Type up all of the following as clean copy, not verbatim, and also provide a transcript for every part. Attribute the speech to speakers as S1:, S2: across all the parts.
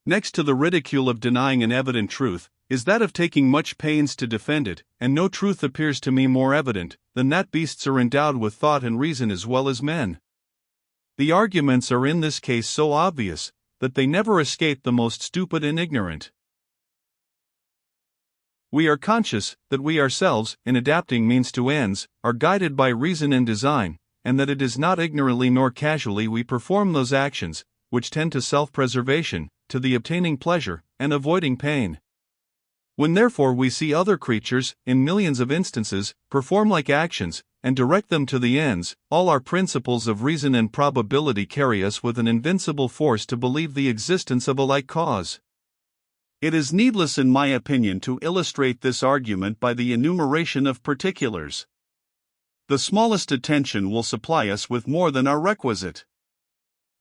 S1: Next to the ridicule of denying an evident truth, is that of taking much pains to defend it, and no truth appears to me more evident than that beasts are endowed with thought and reason as well as men. The arguments are in this case so obvious that they never escape the most stupid and ignorant. We are conscious that we ourselves, in adapting means to ends, are guided by reason and design, and that it is not ignorantly nor casually we perform those actions which tend to self-preservation, to the obtaining pleasure, and avoiding pain. When therefore we see other creatures, in millions of instances, perform like actions, and direct them to the ends, all our principles of reason and probability carry us with an invincible force to believe the existence of a like cause. It is needless in my opinion to illustrate this argument by the enumeration of particulars. The smallest attention will supply us with more than are requisite.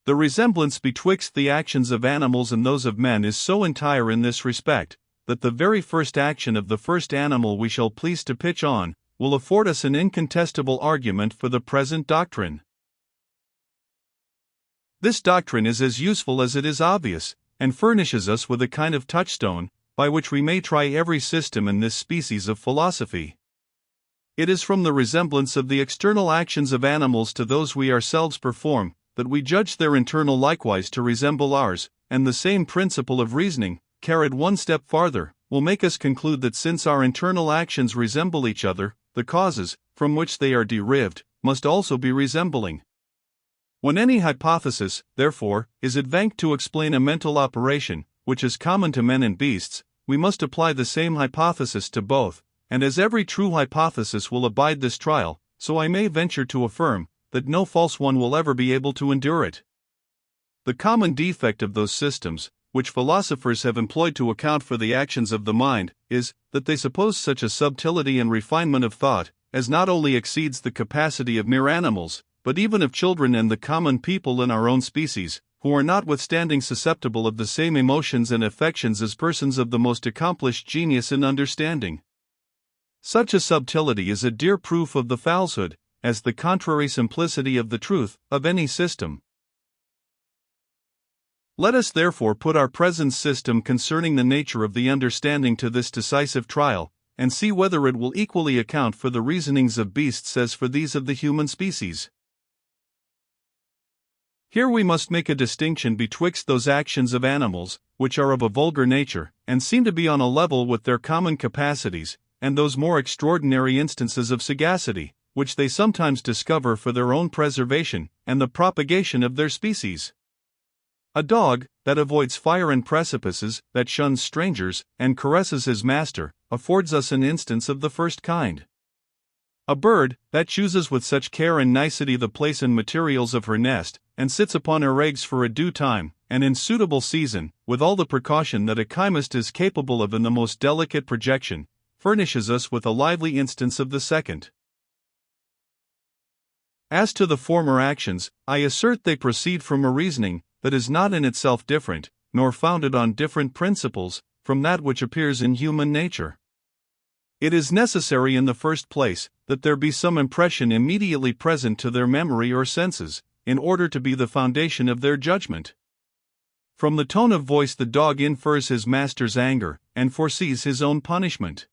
S1: The resemblance betwixt the actions of animals and those of men is so entire in this respect, that the very first action of the first animal we shall please to pitch on, will afford us an incontestable argument for the present doctrine. This doctrine is as useful as it is obvious, and furnishes us with a kind of touchstone, by which we may try every system in this species of philosophy. It is from the resemblance of the external actions of animals to those we ourselves perform, that we judge their internal likewise to resemble ours, and the same principle of reasoning, carried one step farther, will make us conclude that since our internal actions resemble each other, the causes, from which they are derived, must also be resembling. When any hypothesis, therefore, is advanced to explain a mental operation, which is common to men and beasts, we must apply the same hypothesis to both, and as every true hypothesis will abide this trial, so I may venture to affirm that no false one will ever be able to endure it. The common defect of those systems, which philosophers have employed to account for the actions of the mind, is, that they suppose such a subtlety and refinement of thought, as not only exceeds the capacity of mere animals, but even of children and the common people in our own species, who are notwithstanding susceptible of the same emotions and affections as persons of the most accomplished genius and understanding. Such a subtlety is a dear proof of the falsehood, as the contrary simplicity of the truth, of any system. Let us therefore put our present system concerning the nature of the understanding to this decisive trial, and see whether it will equally account for the reasonings of beasts as for these of the human species. Here we must make a distinction betwixt those actions of animals, which are of a vulgar nature, and seem to be on a level with their common capacities, and those more extraordinary instances of sagacity, which they sometimes discover for their own preservation, and the propagation of their species. A dog, that avoids fire and precipices, that shuns strangers, and caresses his master, affords us an instance of the first kind. A bird, that chooses with such care and nicety the place and materials of her nest, and sits upon her eggs for a due time, and in suitable season, with all the precaution that a chymist is capable of in the most delicate projection, furnishes us with a lively instance of the second. As to the former actions, I assert they proceed from a reasoning that is not in itself different, nor founded on different principles, from that which appears in human nature. It is necessary in the first place, that there be some impression immediately present to their memory or senses, in order to be the foundation of their judgment. From the tone of voice the dog infers his master's anger, and foresees his own punishment.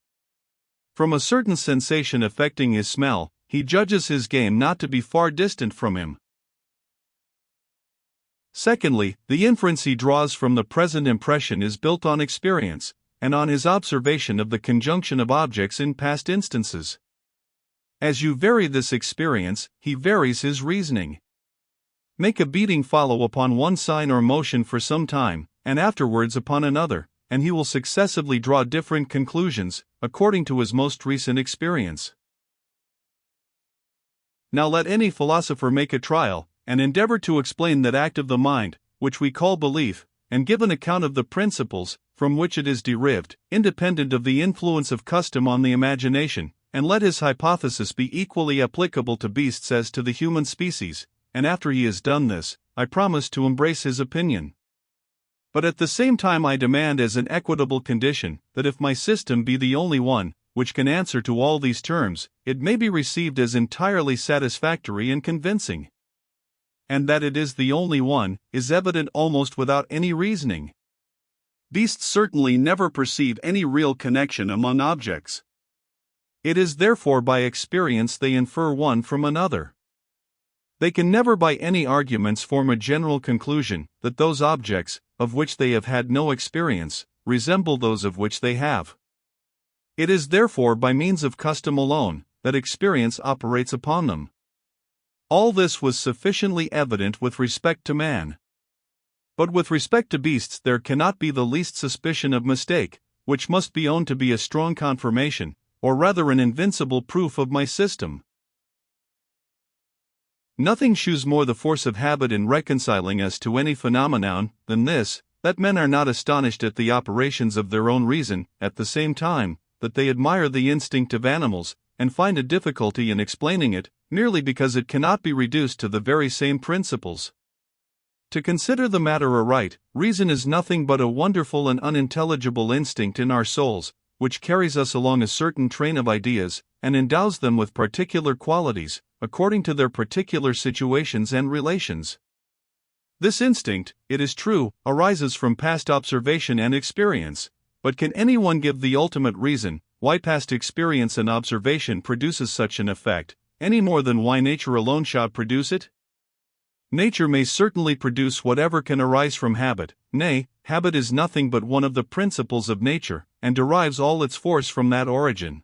S1: From a certain sensation affecting his smell, he judges his game not to be far distant from him. Secondly, the inference he draws from the present impression is built on experience, and on his observation of the conjunction of objects in past instances. As you vary this experience, he varies his reasoning. Make a beating follow upon one sign or motion for some time, and afterwards upon another, and he will successively draw different conclusions, according to his most recent experience. Now let any philosopher make a trial, and endeavor to explain that act of the mind, which we call belief, and give an account of the principles from which it is derived, independent of the influence of custom on the imagination, and let his hypothesis be equally applicable to beasts as to the human species, and after he has done this, I promise to embrace his opinion. But at the same time I demand as an equitable condition, that if my system be the only one which can answer to all these terms, it may be received as entirely satisfactory and convincing. And that it is the only one, is evident almost without any reasoning. Beasts certainly never perceive any real connection among objects. It is therefore by experience they infer one from another. They can never by any arguments form a general conclusion that those objects, of which they have had no experience, resemble those of which they have. It is therefore by means of custom alone that experience operates upon them. All this was sufficiently evident with respect to man. But with respect to beasts there cannot be the least suspicion of mistake, which must be owned to be a strong confirmation, or rather an invincible proof of my system. Nothing shews more the force of habit in reconciling us to any phenomenon than this, that men are not astonished at the operations of their own reason, at the same time that they admire the instinct of animals, and find a difficulty in explaining it, merely because it cannot be reduced to the very same principles. To consider the matter aright, reason is nothing but a wonderful and unintelligible instinct in our souls, which carries us along a certain train of ideas, and endows them with particular qualities, according to their particular situations and relations. This instinct, it is true, arises from past observation and experience, but can anyone give the ultimate reason why past experience and observation produces such an effect, any more than why nature alone shall produce it? Nature may certainly produce whatever can arise from habit, nay, habit is nothing but one of the principles of nature, and derives all its force from that origin.